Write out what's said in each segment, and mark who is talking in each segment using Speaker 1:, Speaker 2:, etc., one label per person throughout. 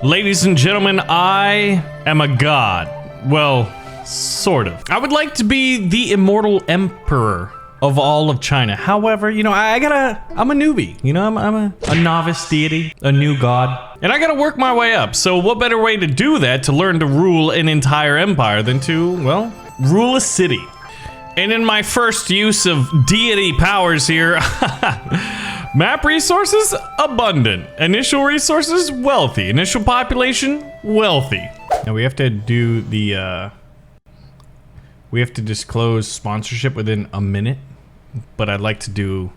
Speaker 1: Ladies and gentlemen, I am a god. Well, sort of. I would like to be the immortal emperor of all of China. However, you know, I'm a newbie. You know, I'm a novice deity, a new god. And I gotta work my way up. So what better way to do that, to learn to rule an entire empire, than to, well, rule a city. And in my first use of deity powers here, map resources, abundant. Initial resources, wealthy. Initial population, wealthy. Now we have to do the, we have to disclose sponsorship within a minute, but I'd like to do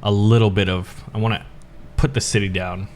Speaker 1: a little bit of, I want to put the city down.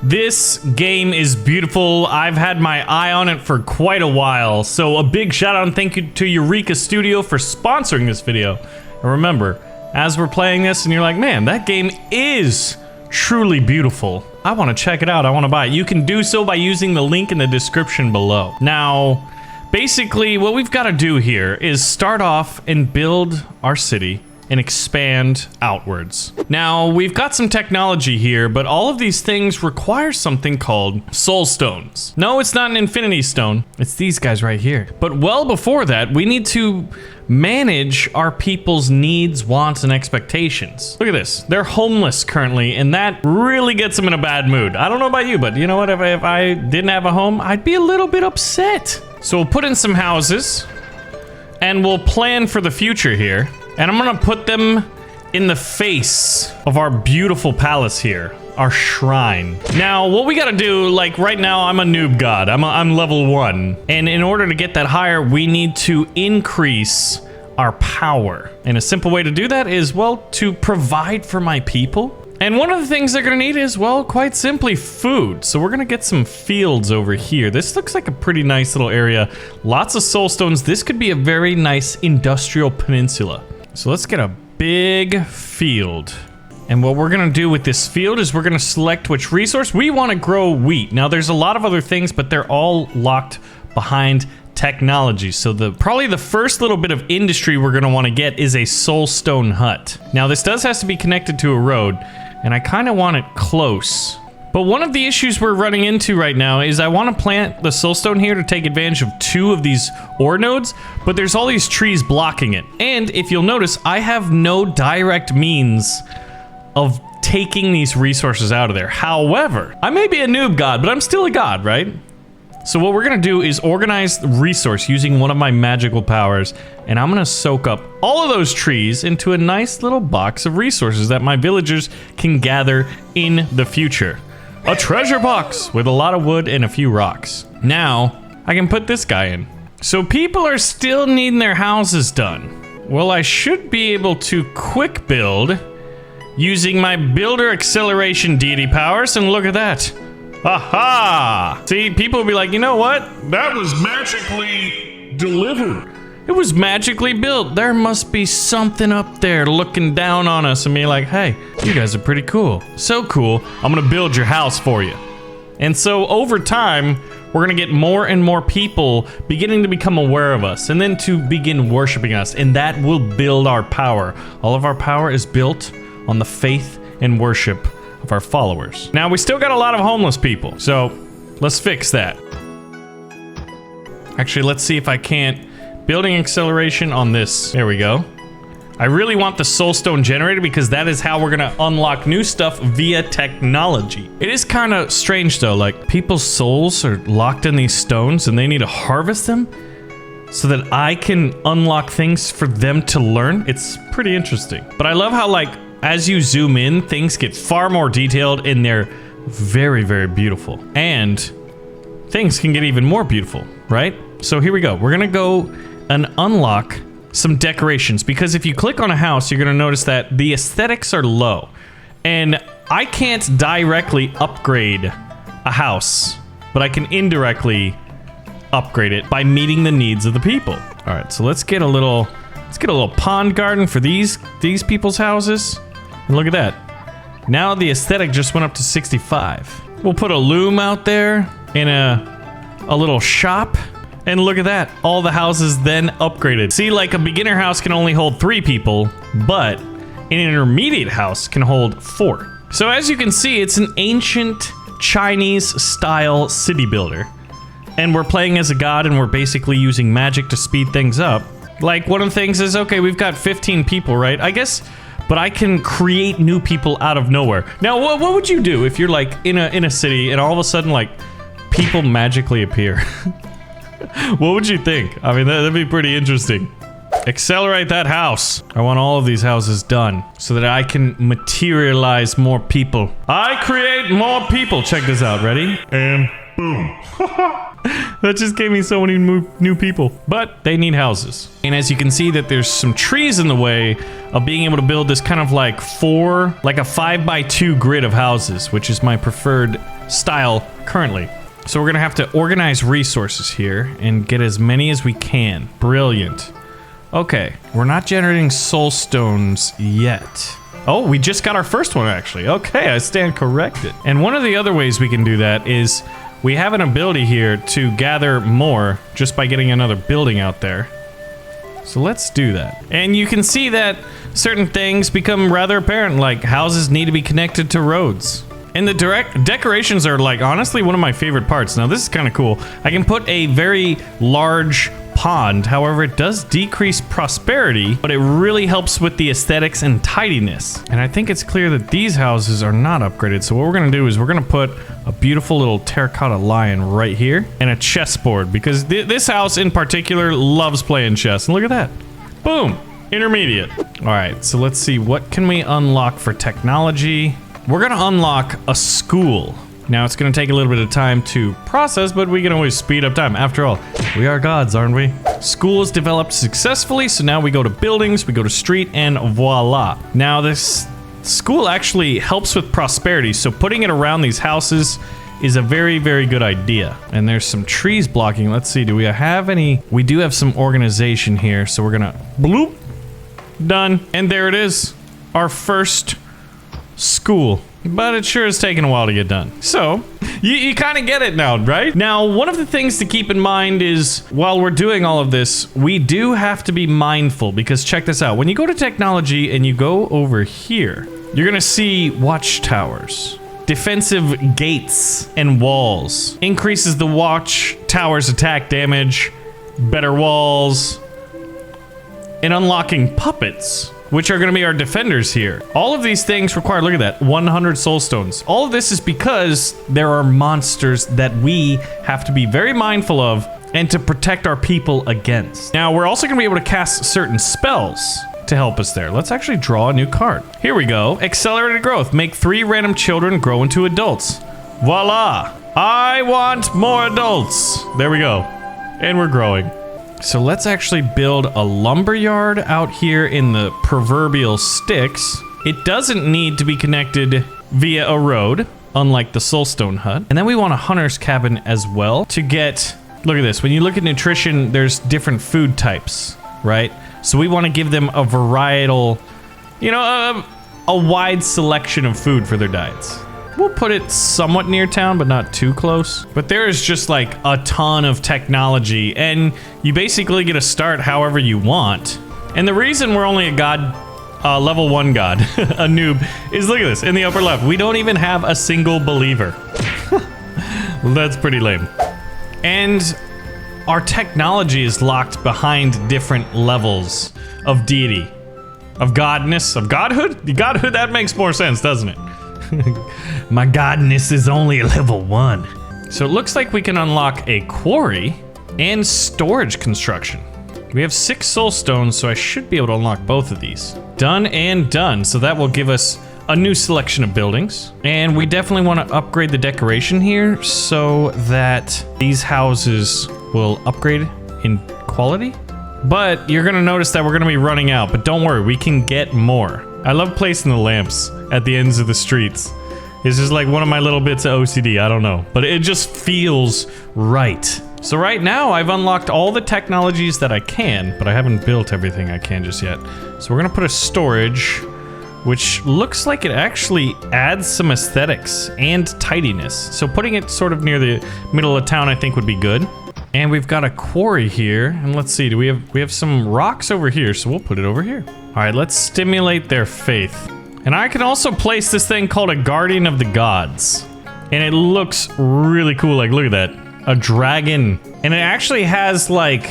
Speaker 1: This game is beautiful. I've had my eye on it for quite a while, so a big shout out and thank you to Eureka Studio for sponsoring this video. And remember, as we're playing this and you're like, man, that game is truly beautiful, I want to check it out, I want to buy it. You can do so by using the link in the description below. Now, basically what we've got to do here is start off and build our city and expand outwards. Now, we've got some technology here, but all of these things require something called soul stones. No, it's not an infinity stone. It's these guys right here. But well before that, we need to manage our people's needs, wants, and expectations. Look at this. They're homeless currently, and that really gets them in a bad mood. I don't know about you, but you know what? If I didn't have a home, I'd be a little bit upset. So we'll put in some houses, and we'll plan for the future here. And I'm gonna put them in the face of our beautiful palace here, our shrine. Now, what we gotta do, like right now, I'm a noob god. I'm level 1. And in order to get that higher, we need to increase our power. And a simple way to do that is, well, to provide for my people. And one of the things they're gonna need is, well, quite simply food. So we're gonna get some fields over here. This looks like a pretty nice little area. Lots of soul stones. This could be a very nice industrial peninsula. So let's get a big field. And what we're gonna do with this field is we're gonna select which resource. We wanna grow wheat. Now there's a lot of other things, but they're all locked behind technology. So probably the first little bit of industry we're gonna wanna get is a soul stone hut. Now this has to be connected to a road, and I kinda want it close. But one of the issues we're running into right now is I want to plant the soulstone here to take advantage of 2 of these ore nodes, but there's all these trees blocking it. And if you'll notice, I have no direct means of taking these resources out of there. However, I may be a noob god, but I'm still a god, right? So what we're gonna do is organize the resource using one of my magical powers, and I'm gonna soak up all of those trees into a nice little box of resources that my villagers can gather in the future. A treasure box with a lot of wood and a few rocks. Now, I can put this guy in. So people are still needing their houses done. Well, I should be able to quick build using my builder acceleration deity powers, and look at that. Aha! See, people will be like, you know what?
Speaker 2: That was magically delivered.
Speaker 1: It was magically built. There must be something up there looking down on us and be like, hey, you guys are pretty cool. So cool, I'm gonna build your house for you. And so over time, we're gonna get more and more people beginning to become aware of us and then to begin worshiping us, and that will build our power. All of our power is built on the faith and worship of our followers. Now, we still got a lot of homeless people, so let's fix that. Actually, let's see if I can't. Building acceleration on this. There we go. I really want the soulstone generator because that is how we're gonna unlock new stuff via technology. It is kind of strange though, like people's souls are locked in these stones and they need to harvest them so that I can unlock things for them to learn. It's pretty interesting. But I love how, like, as you zoom in, things get far more detailed and they're very, very beautiful. And things can get even more beautiful, right? So here we go. We're gonna go and unlock some decorations, because if you click on a house, you're gonna notice that the aesthetics are low. And I can't directly upgrade a house, but I can indirectly upgrade it by meeting the needs of the people. All right, so let's get a little pond garden for these people's houses. And look at that. Now the aesthetic just went up to 65. We'll put a loom out there and a little shop. And look at that, all the houses then upgraded. See, like a beginner house can only hold 3 people, but an intermediate house can hold 4. So as you can see, it's an ancient Chinese style city builder. And we're playing as a god and we're basically using magic to speed things up. Like, one of the things is, okay, we've got 15 people, right? I guess, but I can create new people out of nowhere. Now, what would you do if you're like in a city and all of a sudden like people magically appear? What would you think? I mean, that'd be pretty interesting. Accelerate that house. I want all of these houses done so that I can materialize more people. I create more people. Check this out. Ready?
Speaker 2: And boom.
Speaker 1: That just gave me so many new people. But they need houses. And as you can see that there's some trees in the way of being able to build this kind of like a 5x2 grid of houses, which is my preferred style currently. So we're gonna have to organize resources here and get as many as we can. Brilliant. Okay, we're not generating soul stones yet. Oh, we just got our first one actually. Okay, I stand corrected. And one of the other ways we can do that is we have an ability here to gather more just by getting another building out there. So let's do that. And you can see that certain things become rather apparent, like houses need to be connected to roads. And the decorations are like honestly one of my favorite parts. Now this is kind of cool. I can put a very large pond, however it does decrease prosperity, but it really helps with the aesthetics and tidiness. And I think it's clear that these houses are not upgraded, so what we're gonna do is we're gonna put a beautiful little terracotta lion right here and a chessboard, because this house in particular loves playing chess. And look at that. Boom. Intermediate. All right, so let's see, what can we unlock for technology? We're gonna unlock a school. Now it's gonna take a little bit of time to process, but we can always speed up time. After all, we are gods, aren't we? School is developed successfully, so now we go to buildings, we go to street, and voila. Now this school actually helps with prosperity, so putting it around these houses is a very, very good idea. And there's some trees blocking. Let's see, do we have any? We do have some organization here, so we're gonna bloop. Done. And there it is, our first school. But it sure has taken a while to get done. So, you kind of get it now, right? Now, one of the things to keep in mind is, while we're doing all of this, we do have to be mindful, because check this out. When you go to technology and you go over here, you're gonna see watchtowers, defensive gates and walls. Increases the watchtower's attack damage, better walls, and unlocking puppets, which are going to be our defenders here. All of these things require, look at that, 100 soul stones. All of this is because there are monsters that we have to be very mindful of and to protect our people against. Now, we're also going to be able to cast certain spells to help us there. Let's actually draw a new card. Here we go. Accelerated growth. Make 3 random children grow into adults. Voila. I want more adults. There we go. And we're growing. So let's actually build a lumberyard out here in the proverbial sticks. It doesn't need to be connected via a road, unlike the soulstone hut. And then we want a hunter's cabin as well to get, look at this. When you look at nutrition, there's different food types, right? So we want to give them a varietal, you know, a wide selection of food for their diets. We'll put it somewhat near town, but not too close. But there is just like a ton of technology, and you basically get to start however you want. And the reason we're only a god, level 1 god, a noob, is look at this, in the upper left, we don't even have a single believer. That's pretty lame. And our technology is locked behind different levels of deity, of godness, of godhood? The godhood, that makes more sense, doesn't it? My godness is only a level 1. So it looks like we can unlock a quarry and storage construction. We have 6 soul stones, so I should be able to unlock both of these. Done and done. So that will give us a new selection of buildings. And we definitely want to upgrade the decoration here so that these houses will upgrade in quality. But you're gonna notice that we're gonna be running out, but don't worry, we can get more. I love placing the lamps at the ends of the streets. It's just like one of my little bits of OCD, I don't know. But it just feels right. So right now, I've unlocked all the technologies that I can, but I haven't built everything I can just yet. So we're gonna put a storage, which looks like it actually adds some aesthetics and tidiness. So putting it sort of near the middle of town I think would be good. And we've got a quarry here, and let's see, we have some rocks over here, so we'll put it over here. All right, let's stimulate their faith. And I can also place this thing called a Guardian of the Gods. And it looks really cool. Like, look at that. A dragon. And it actually has, like...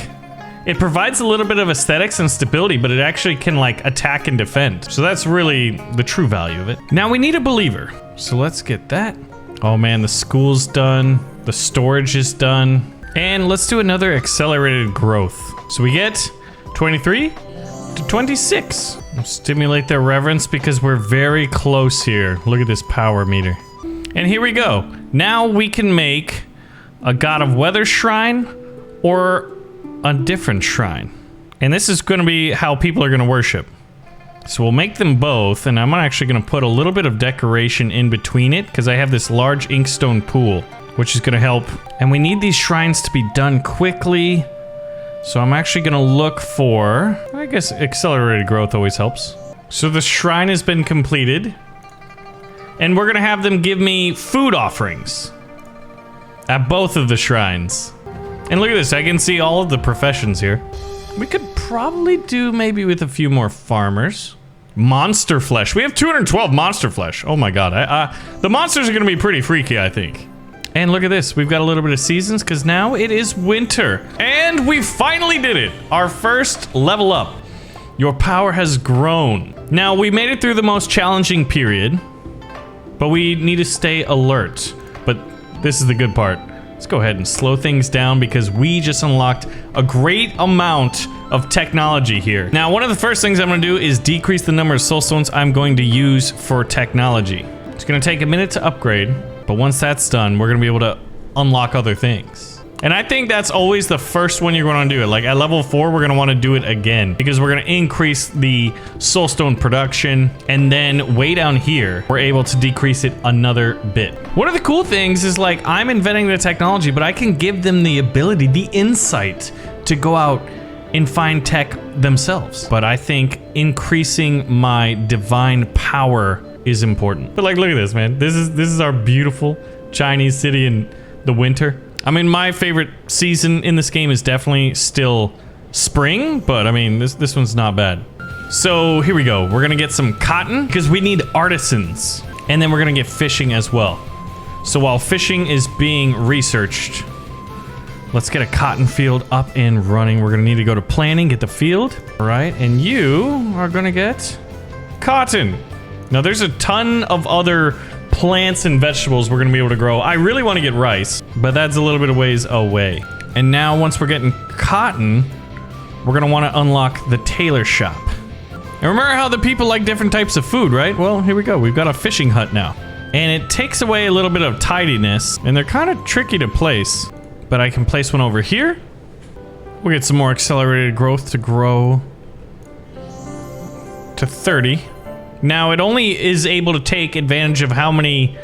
Speaker 1: It provides a little bit of aesthetics and stability, but it actually can, like, attack and defend. So that's really the true value of it. Now, we need a believer. So let's get that. Oh, man, the school's done. The storage is done. And let's do another accelerated growth. So we get 23 to 26. Stimulate their reverence because we're very close here. Look at this power meter. And here we go. Now we can make a God of Weather shrine or a different shrine. And this is going to be how people are going to worship. So we'll make them both, and I'm actually going to put a little bit of decoration in between it because I have this large inkstone pool, which is going to help. And we need these shrines to be done quickly. So I'm actually going to look for, I guess accelerated growth always helps. So the shrine has been completed. And we're going to have them give me food offerings at both of the shrines. And look at this, I can see all of the professions here. We could probably do maybe with a few more farmers. Monster flesh. We have 212 monster flesh. Oh my god. The monsters are going to be pretty freaky, I think. And look at this. We've got a little bit of seasons because now it is winter. And we finally did it. Our first level up. Your power has grown. Now, we made it through the most challenging period, but we need to stay alert. But this is the good part. Let's go ahead and slow things down because we just unlocked a great amount of technology here. Now, one of the first things I'm going to do is decrease the number of soul stones I'm going to use for technology. It's going to take a minute to upgrade, but once that's done, we're going to be able to unlock other things. And I think that's always the first one you're going to do it. Like at level 4, we're going to want to do it again because we're going to increase the soulstone production. And then way down here, we're able to decrease it another bit. One of the cool things is like I'm inventing the technology, but I can give them the ability, the insight to go out and find tech themselves. But I think increasing my divine power is important. But like, look at this, man. This is our beautiful Chinese city in the winter. I mean, my favorite season in this game is definitely still spring, but I mean, this one's not bad. So here we go. We're gonna get some cotton because we need artisans, and then we're gonna get fishing as well. So while fishing is being researched, let's get a cotton field up and running. We're gonna need to go to planning, get the field, all right? And you are gonna get cotton. Now there's a ton of other plants and vegetables we're gonna be able to grow. I really want to get rice, but that's a little bit of ways away. And now once we're getting cotton, we're gonna want to unlock the tailor shop. And remember how the people like different types of food, right? Well, here we go. We've got a fishing hut now. And it takes away a little bit of tidiness, and they're kind of tricky to place. But I can place one over here. We'll get some more accelerated growth to grow to 30. Now, it only is able to take advantage of how many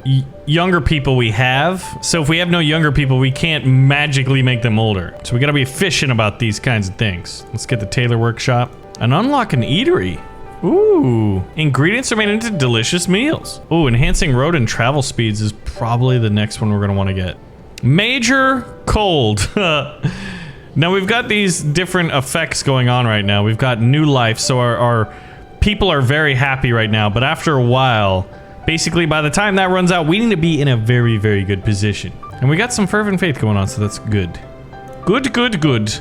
Speaker 1: younger people we have. So if we have no younger people, we can't magically make them older. So we gotta be efficient about these kinds of things. Let's get the tailor workshop and unlock an eatery. Ooh, ingredients are made into delicious meals. Ooh, enhancing road and travel speeds is probably the next one we're gonna wanna get. Major cold. Now we've got these different effects going on right now. We've got new life, so our people are very happy right now, but after a while, basically by the time that runs out, we need to be in a very, very good position. And we got some fervent faith going on, so that's good. Good, good, good.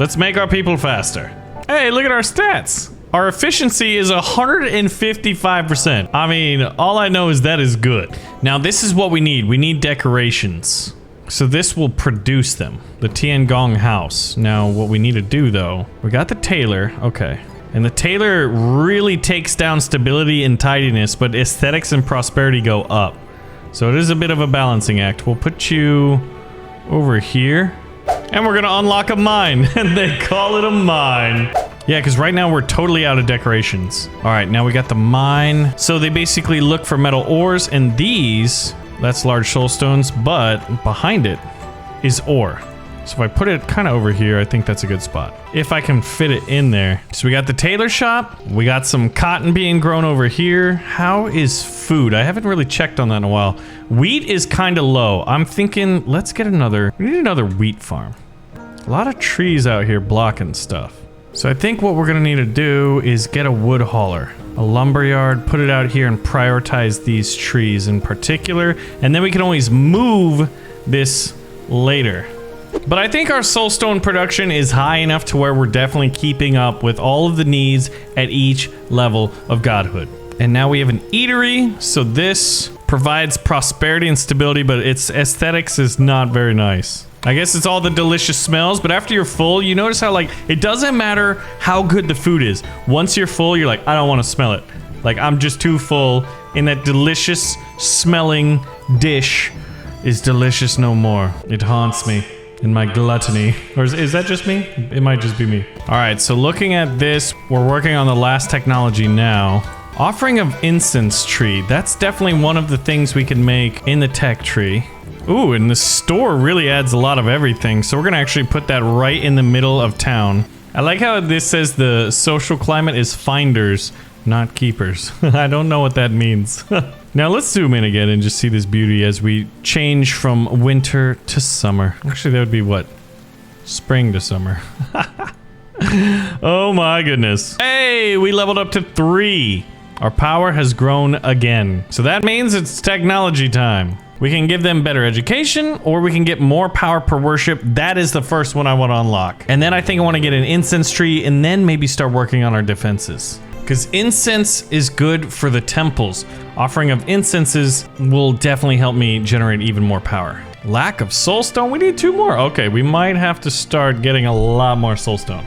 Speaker 1: Let's make our people faster. Hey, look at our stats. Our efficiency is 155%. I mean, all I know is that is good. Now, this is what we need. We need decorations. So this will produce them. The Tiangong house. Now, what we need to do, though, we got the tailor. Okay. And the tailor really takes down stability and tidiness, but aesthetics and prosperity go up. So it is a bit of a balancing act. We'll put you over here. And we're gonna unlock a mine. And they call it a mine. Yeah, because right now we're totally out of decorations. All right, now we got the mine. So they basically look for metal ores, and these, that's large soulstones, but behind it is ore. So if I put it kind of over here, I think that's a good spot. If I can fit it in there. So we got the tailor shop. We got some cotton being grown over here. How is food? I haven't really checked on that in a while. Wheat is kind of low. I'm thinking, let's get another, we need another wheat farm. A lot of trees out here blocking stuff. So I think what we're gonna need to do is get a wood hauler. a lumberyard, put it out here and prioritize these trees in particular. And then we can always move this later. But I think our soulstone production is high enough to where we're definitely keeping up with all of the needs at each level of godhood. And now we have an eatery, so this provides prosperity and stability, but its aesthetics is not very nice. I guess it's all the delicious smells, but after you're full, you notice how like, it doesn't matter how good the food is. Once you're full, you're like, I don't want to smell it. Like, I'm just too full, and that delicious smelling dish is delicious no more. It haunts me in my gluttony. Or is that just me? It might just be me. All right, so looking at this, we're working on the last technology now. Offering of incense tree. That's definitely one of the things we can make in the tech tree. Ooh, and the store really adds a lot of everything. So we're gonna actually put that right in the middle of town. I like how this says the social climate is finders, not keepers. I don't know what that means. Now let's zoom in again and just see this beauty as we change from winter to summer. Actually, that would be what? Spring to summer. Oh my goodness. Hey, we leveled up to 3. Our power has grown again. So that means it's technology time. We can give them better education, or we can get more power per worship. That is the first one I want to unlock. And then I think I want to get an incense tree and then maybe start working on our defenses. Because incense is good for the temples. Offering of incenses will definitely help me generate even more power. Lack of soulstone, we need 2 more. Okay, we might have to start getting a lot more soulstone.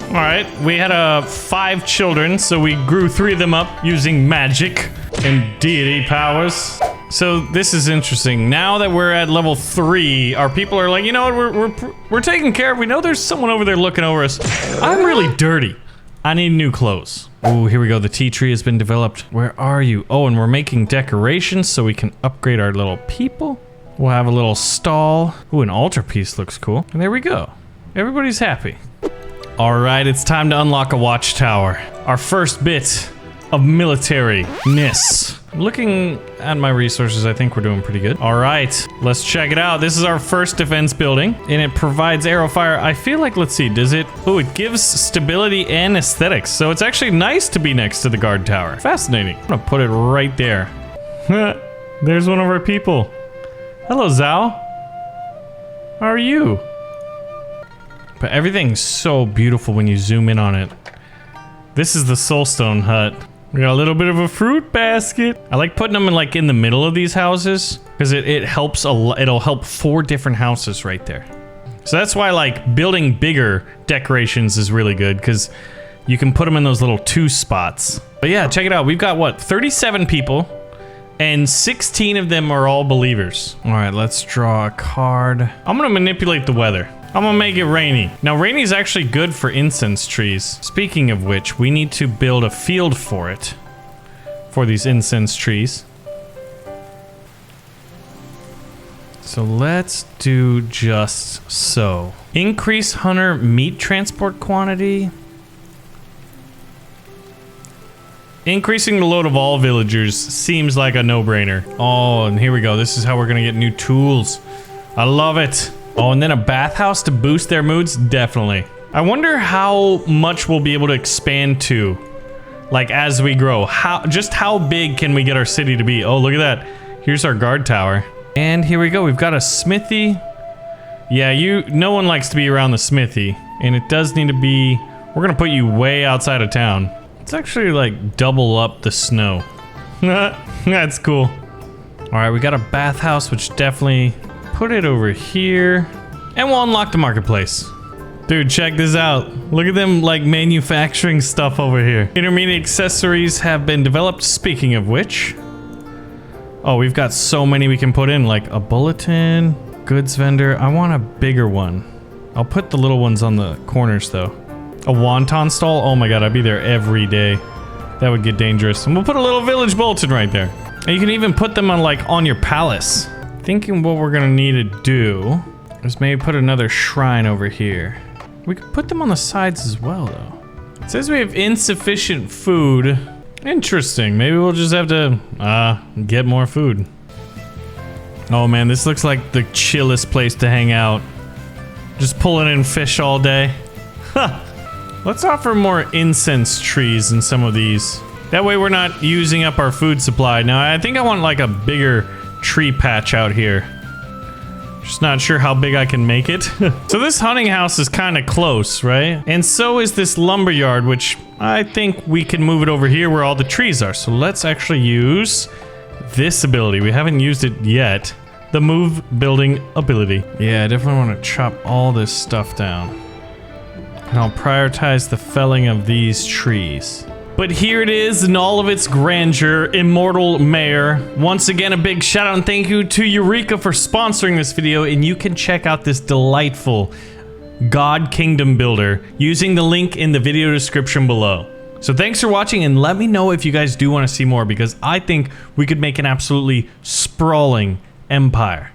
Speaker 1: All right, we had 5 children, so we grew 3 of them up using magic and deity powers. So this is interesting. Now that we're at level 3, our people are like, you know what, we're taken care of. We know there's someone over there looking over us. I'm really dirty. I need new clothes. Oh, here we go. The tea tree has been developed. Where are you? Oh, and we're making decorations so we can upgrade our little people. We'll have a little stall. Ooh, an altarpiece looks cool. And there we go. Everybody's happy. All right, it's time to unlock a watchtower. Our first bit of military-ness. Looking at my resources, I think we're doing pretty good. All right, let's check it out. This is our first defense building, and it provides arrow fire. I feel like, let's see, does it? Oh, it gives stability and aesthetics. So it's actually nice to be next to the guard tower. Fascinating. I'm gonna put it right there. There's one of our people. Hello, Zhao. How are you? But everything's so beautiful when you zoom in on it. This is the soulstone hut. We got a little bit of a fruit basket. I like putting them in the middle of these houses because it helps a lot. It'll help 4 different houses right there. So that's why like building bigger decorations is really good because you can put them in those little 2 spots. But yeah, check it out. We've got what, 37 people and 16 of them are all believers. All right, let's draw a card. I'm gonna manipulate the weather. I'm gonna make it rainy. Now, rainy is actually good for incense trees. Speaking of which, we need to build a field for it. For these incense trees. So let's do just so. Increase hunter meat transport quantity. Increasing the load of all villagers seems like a no-brainer. Oh, and here we go. This is how we're gonna get new tools. I love it. Oh, and then a bathhouse to boost their moods? Definitely. I wonder how much we'll be able to expand to, like, as we grow. Just how big can we get our city to be? Oh, look at that. Here's our guard tower. And here we go. We've got a smithy. Yeah, no one likes to be around the smithy. And it does need to be... We're gonna put you way outside of town. It's actually, like, double up the snow. That's cool. All right, we got a bathhouse, which definitely... Put it over here, and we'll unlock the marketplace. Dude, check this out. Look at them like manufacturing stuff over here. Intermediate accessories have been developed. Speaking of which, oh, we've got so many we can put in, like a bulletin, goods vendor. I want a bigger one. I'll put the little ones on the corners though. A wonton stall. Oh my god, I'd be there every day. That would get dangerous. And we'll put a little village bulletin right there. And you can even put them on your palace. Thinking what we're gonna need to do is maybe put another shrine over here. We could put them on the sides as well, though. It says we have insufficient food. Interesting. Maybe we'll just have to get more food. Oh man, this looks like the chillest place to hang out. Just pulling in fish all day. Huh. Let's offer more incense trees in some of these. That way we're not using up our food supply. Now, I think I want like a bigger tree patch out here. Just not sure how big I can make it. So this hunting house is kind of close, right? And so is this lumber yard, which I think we can move it over here where all the trees are. So let's actually use this ability. We haven't used it yet. The move building ability. Yeah, I definitely want to chop all this stuff down. And I'll prioritize the felling of these trees. But here it is in all of its grandeur, Immortal Mayor. Once again, a big shout out and thank you to Eureka for sponsoring this video, and you can check out this delightful God Kingdom builder using the link in the video description below. So thanks for watching, and let me know if you guys do want to see more, because I think we could make an absolutely sprawling empire.